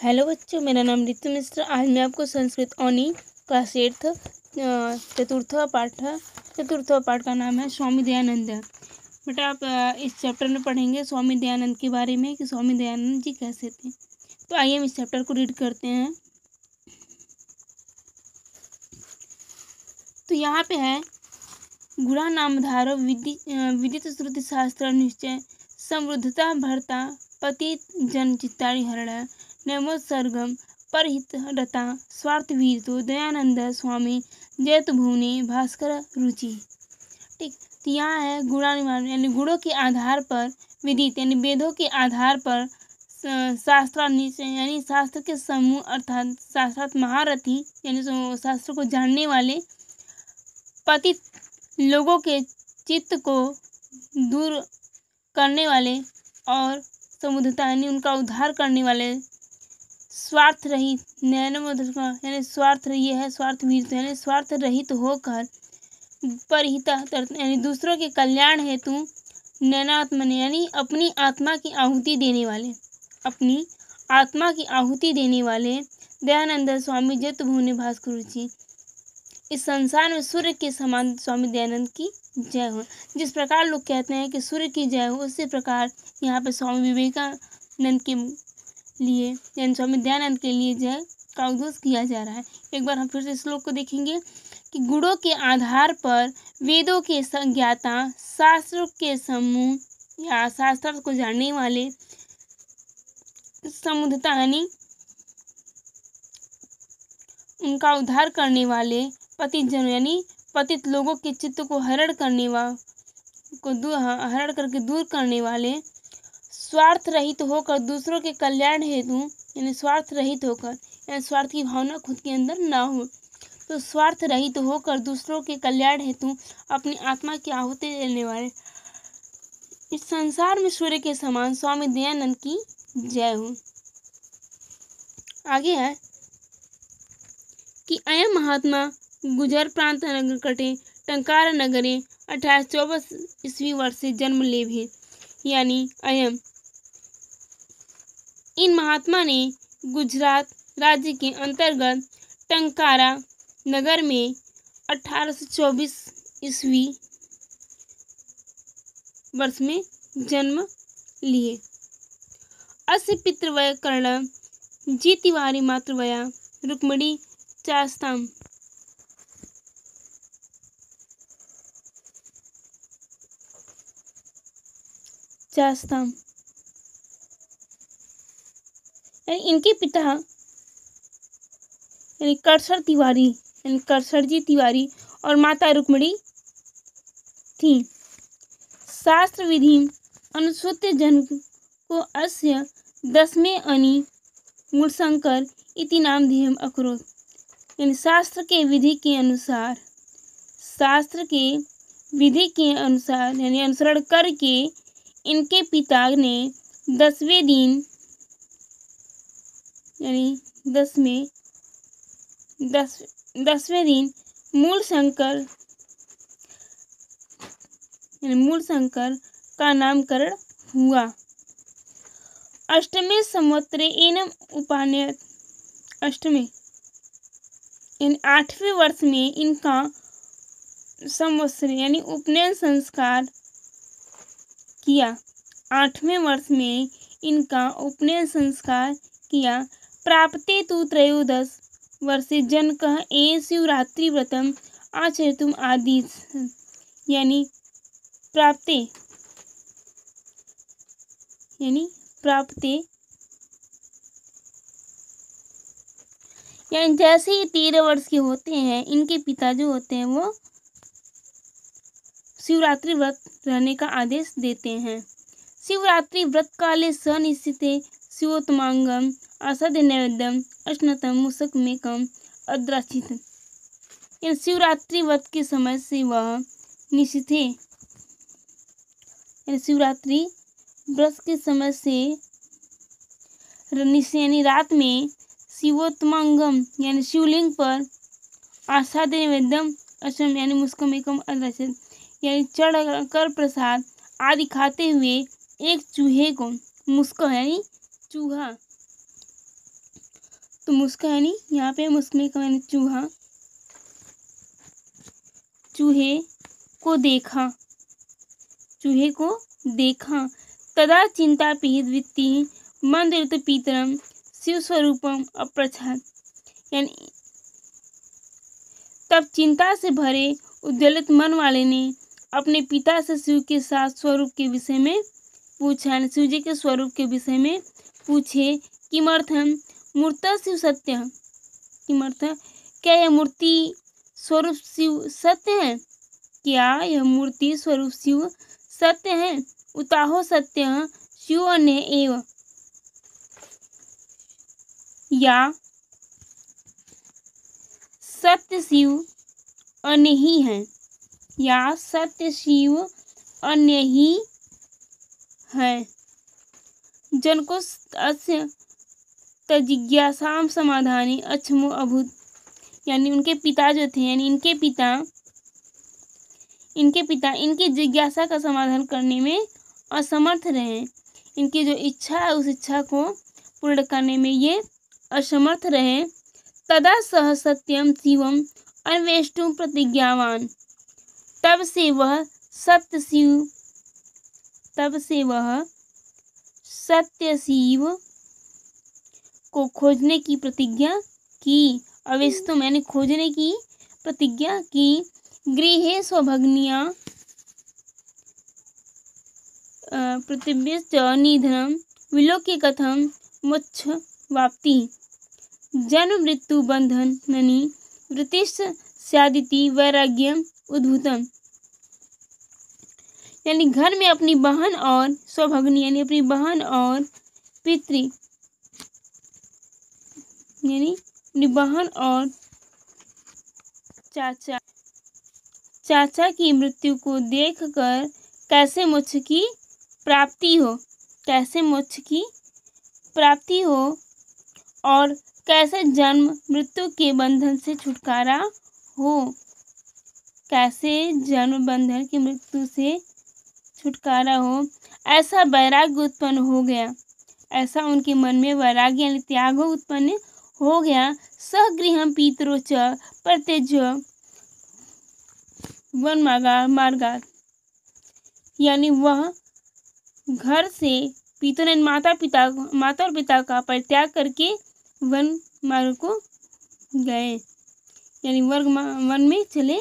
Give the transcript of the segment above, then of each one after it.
Hello बच्चों, मेरा नाम रितु मिश्रा। आज मैं आपको संस्कृत ओनी क्लास 8 चतुर्थ पाठ का नाम है स्वामी दयानंद। बेटा आप इस चैप्टर में पढ़ेंगे स्वामी दयानंद के बारे में कि स्वामी दयानंद जी कैसे थे। तो आइए हम इस चैप्टर को रीड करते हैं। तो यहाँ पे है गुणा नामधारो विदित श्रुति शास्त्र निश्चय समृद्धता भरता पतित जन चित्तारी हरण नमोत्सर्गम परहित रता स्वार्थ वीरतो दयानंद स्वामी जयत भुवने भास्कर रुचि। ठीक, तो यहाँ है गुणानुमान यानी गुणों के आधार पर विदित यानी वेदों के आधार पर शास्त्र यानी शास्त्र के समूह अर्थात शास्त्रार्थ महारथी यानी शास्त्र को जानने वाले पतित लोगों के चित्त को दूर करने वाले और समुद्धता यानी उनका उद्धार करने वाले स्वार्थ रहित यानी स्वार्थ ये है स्वार्थ वीर यानी स्वार्थ रहित होकर परहित यानी दूसरों के कल्याण हेतु नैनात्मने यानी अपनी आत्मा की आहुति देने वाले दयानंद स्वामी जयत भुवने भास्कर रुचि। इस संसार में सूर्य के समान स्वामी दयानंद की जय हो। जिस प्रकार लोग कहते हैं कि सूर्य की जय हो, उसी प्रकार यहाँ पे स्वामी विवेकानंद के लिए यानी स्वामी दयानंद के लिए जय का उद्घोष किया जा रहा है। एक बार हम फिर से श्लोक को देखेंगे कि गुणों के आधार पर वेदों के संज्ञाता शास्त्रों के समूह या शास्त्र को जानने वाले समुद्धता यानी उनका उद्धार करने वाले पतित जन यानी पतित लोगों के चित्त को हरण करके दूर करने वाले स्वार्थ रहित होकर दूसरों के कल्याण हेतु यानी स्वार्थ रहित होकर यानी स्वार्थ की भावना खुद के अंदर ना हो, तो स्वार्थ रहित होकर दूसरों के कल्याण हेतु अपनी आत्मा की आहुति देने वाले इस संसार में सूर्य के समान स्वामी दयानंद की जय हो। आगे है कि अयम महात्मा गुजर प्रांत नगर कटे टंकार नगरे 1824 ईस्वी वर्ष से जन्म ले भी यानी अयम इन महात्मा ने गुजरात राज्य के अंतर्गत टंकारा नगर में 1824 ईस्वी वर्ष में जन्म लिए। अस्य पितृवय कर्ण जी तिवारी मातृवया रुक्मणी चास्ताम इनके पिता यानी करसर जी तिवारी और माता रुक्मणी थी। शास्त्र विधि अनुसूत जन को अस्य 10वें अनि मूलशंकर इति नाम ध्येयम अकरोत् यानी शास्त्र के विधि के अनुसार यानी अनुसरण करके इनके पिता ने 10वें दिन यानी 10वें दिन मूल शंकर का नामकरण हुआ। अष्टमे संवत्सरे एनम उपानयत अष्टमे यानी 8वें वर्ष में इनका संवत्सर यानी उपनयन संस्कार किया। 8वें वर्ष में इनका उपनयन संस्कार किया। प्राप्ते तु त्रयोदश वर्षे जनकः शिवरात्रि व्रतम आचरितुम आदिश यानी प्राप्ते यानी जैसे ही 13 वर्ष के होते हैं इनके पिता जो होते हैं वो शिवरात्रि व्रत रहने का आदेश देते हैं। शिवरात्रि व्रत काले सनिश्चिते शिवोत्तमांगम असद नैवेद्यम अश्नतम मुसकमेकम अद्राचित यानी शिवरात्रि व्रत के समय से वह निश्चित है यानी शिवरात्रि व्रत के समय से यानी रात में शिवोत्तमांगम यानी शिवलिंग पर आसाद नैवेद्यम अश्नम यानी मुस्कमेकम अद्राचित यानी चढ़ कर प्रसाद आदि खाते हुए एक चूहे को मुस्क यानी चूहा तो मुस्का यानी यहाँ पे मुस्कने का मैंने चूहा, चूहे को देखा, चूहे को देखा। तदा चिंता पीहित वित्ति मंद ऋतु पीतरम शिव स्वरूपम अप्रछाद, यानी तब चिंता से भरे उद्वेलित मन वाले ने अपने पिता से शिव के साथ स्वरूप के विषय में पूछा, शिव जी के स्वरूप के विषय में पूछे। किमर्थम मूर्त शिव सत्य, किमर्थ, क्या यह मूर्ति स्वरूप शिव सत्य है? क्या यह मूर्ति स्वरूप शिव सत्य है? उताहो सत्य शिव अन्य एव, या सत्य शिव अन्य ही है, या सत्य शिव अन्य ही है। जन को अस्य तजिज्ञासाम समाधानी अक्षमो अभूत, यानी उनके पिता जो थे, यानी इनके पिता इनकी जिज्ञासा का समाधान करने में असमर्थ रहे। इनकी जो इच्छा है उस इच्छा को पूर्ण करने में ये असमर्थ रहे। तदा सह सत्यम शिवम अन्वेष्टुम प्रतिज्ञावान, तब से वह सत्य शिव को खोजने की प्रतिज्ञा की। अवेष्टुम यानी खोजने की प्रतिज्ञा की। गृहे स्वभग्निया प्रतिव्यश्च निधनम विलोक्य कथम मोक्ष वाप्ति, जन्म मृत्यु बंधन ननि वृत्तिश्च स्यादिति वैराग्यम उद्भूतम, यानी घर में अपनी बहन और स्वभग्नि यानी अपनी बहन और पितृ यानी अपनी बहन और चाचा की मृत्यु को देखकर कैसे मोक्ष की प्राप्ति हो, कैसे मोक्ष की प्राप्ति हो और कैसे जन्म मृत्यु के बंधन से छुटकारा हो, कैसे जन्म बंधन की मृत्यु से छुटकारा हो, ऐसा वैराग्य उत्पन्न हो गया, ऐसा उनके मन में वैराग्य यानी त्याग उत्पन्न हो गया। सगृहम पितरो च प्रत्यज्य वन मार्गात, यानी वह घर से पितरों ने माता और पिता का परित्याग करके वन मार्ग को गए, यानी वन में चले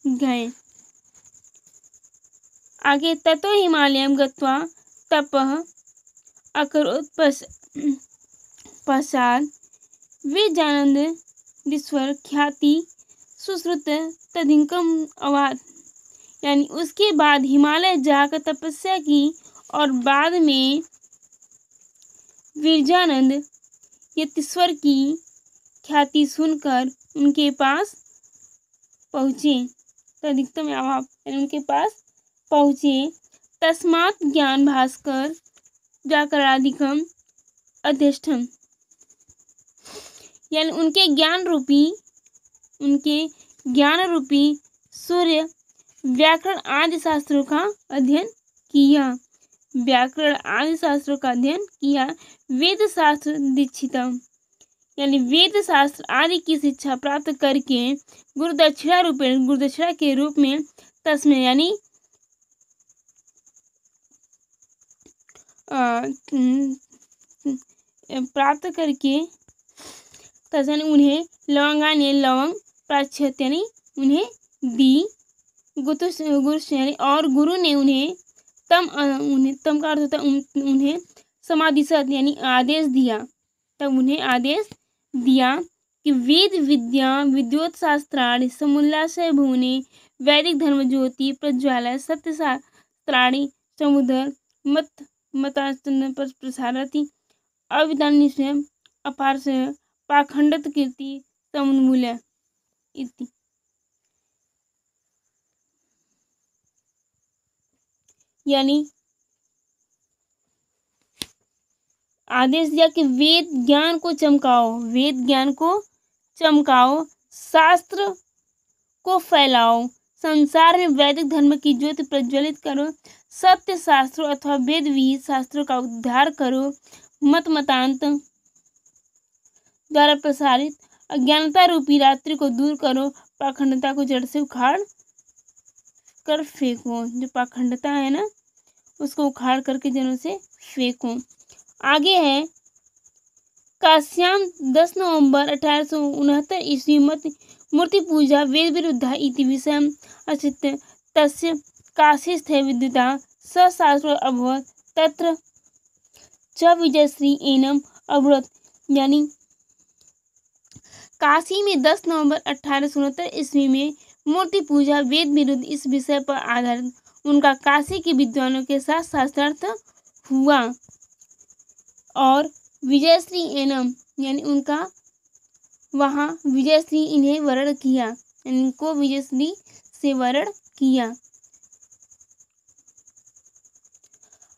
गए। आगे ततो हिमालयम गत्वा तपः अकरोत् पश्चात् विजानन्दीश्वर ख्याति सुश्रुत तदिकम अवाद, यानी उसके बाद हिमालय जाकर तपस्या की और बाद में विरजानंद यतीश्वर की ख्याति सुनकर उनके पास पहुँचे। तदिकम अवाद यानी उनके पास पहुँचे। तस्मात् ज्ञान भास्कर जाकरादिकम अधिष्ठम, यानी उनके ज्ञान रूपी सूर्य व्याकरण आदि शास्त्रों का अध्ययन किया, व्याकरण आदि शास्त्रों का अध्ययन किया। वेद शास्त्र दीक्षितम, यानी वेद शास्त्र आदि की शिक्षा प्राप्त करके गुरुदक्षिणा के रूप में तस्मै यानी प्राप्त करके तस्मै उन्हें लवंगाने लवंग प्राच्यत यानी उन्हें दी। गुरु और गुरु ने उन्हें तम का अर्थ होता उन्हें समाधिशत यानी आदेश दिया। तब उन्हें आदेश दिया कि वेद विद्या विद्योत शास्त्राणि समुल्लासय भुवने वैदिक धर्म ज्योति प्रज्वालय सत्य शास्त्राणि समुदर मतास्तन प्रसारति अविदान निश्चय अपार से पाखंडत कीर्ति समुन्मूल्य इति, यानी आदेश दिया कि वेद ज्ञान को चमकाओ, वेद ज्ञान को चमकाओ, शास्त्र को फैलाओ, संसार में वैदिक धर्म की ज्योति प्रज्वलित करो, सत्य शास्त्रों अथवा वेद विहित शास्त्रों का उद्धार करो, मतांत द्वारा प्रसारित अज्ञानता रूपी रात्रि को दूर करो, पाखंडता को जड़ से उखाड़ कर फेंको। जो पाखंडता है ना, उसको उखाड़ करके जड़ों से फेंको। आगे है काश्याम 10 नवंबर 1869 ईस्वी मूर्ति पूजा वेद विरुद्धा इति विषयम् अचित् तस्य काशीस्थे विद्युता सशास्त्रो अभवत् तत्र च विजयश्री एनम अवरोध। यानी काशी में 10 नवंबर 1869 ईस्वी में मूर्ति पूजा वेद विरुद्ध इस विषय पर आधारित उनका काशी के विद्वानों के साथ शास्त्रार्थ हुआ और विजयश्री एनम यानी उनका वहाँ विजयश्री इन्हें वरण किया, यानी इनको विजयश्री से वरण किया।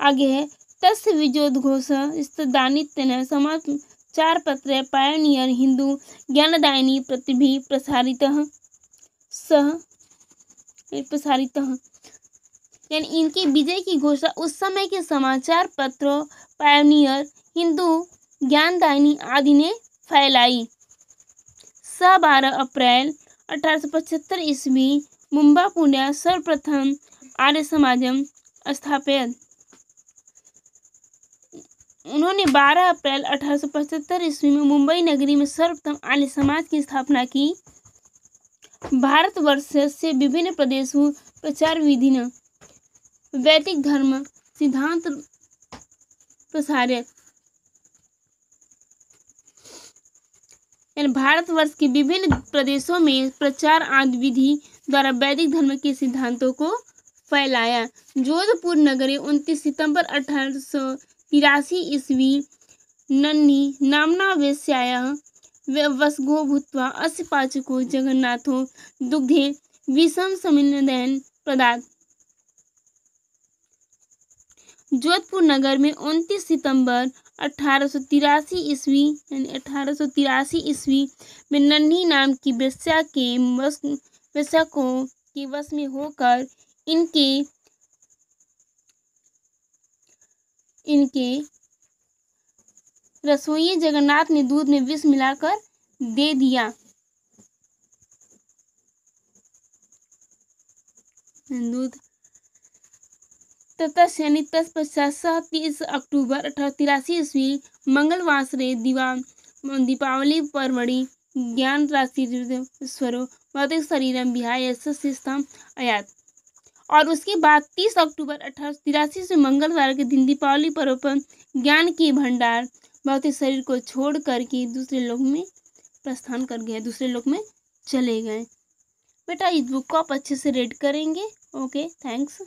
आगे है तस्य विजयोद्घोष स्तदानित्यन समाचार पत्र पायोनियर हिंदू ज्ञानदायिनी प्रतिभि प्रसारितः यानी इनके विजय की घोषणा उस समय के समाचार पत्रों पायोनियर हिंदू ज्ञानदायिनी आदि ने फैलाई। 12 अप्रैल 1875 ईस्वी मुंबई पुण्या सर्वप्रथम आर्य समाजम स्थापित। उन्होंने 12 अप्रैल 1875 ईस्वी में मुंबई नगरी में सर्वप्रथम आर्य समाज की स्थापना की। भारतवर्ष से विभिन्न प्रदेशों प्रचार विधि न वैदिक धर्म सिद्धांत प्रसारित, यानी भारतवर्ष के विभिन्न प्रदेशों में प्रचार आदि विधि द्वारा वैदिक धर्म के सिद्धांतों को फैलाया। जोधपुर नगरे 29 सितंबर 1883 ईस्वी नन्नी नामना वेश्यायाः वसगो भूत्वा अस्य पाचको जगन्नाथो दुग्धे विषम समिनदेन प्रदात्। जोधपुर नगर में 29 सितंबर 1883 ईस्वी यानी 1883 ईस्वी में नन्ही नाम की वेश्या के वश में होकर इनके रसोई जगन्नाथ ने दूध में विष मिलाकर दे दिया। दूध यानी तत्पश्चात 30 अक्टूबर 1883 ईस्वी मंगलवासरे दीपावली पर्वणि ज्ञान राशि स्वरो भौतिक शरीरम विहाय सिस्टम आयात। और उसके बाद 30 अक्टूबर 1883 से मंगलवार के दिन दीपावली पर्व पर ज्ञान के भंडार भौतिक शरीर को छोड़ करके दूसरे लोक में प्रस्थान कर गए, दूसरे लोक में चले गए। बेटा इस बुक को आप अच्छे से रीड करेंगे। Okay, thanks.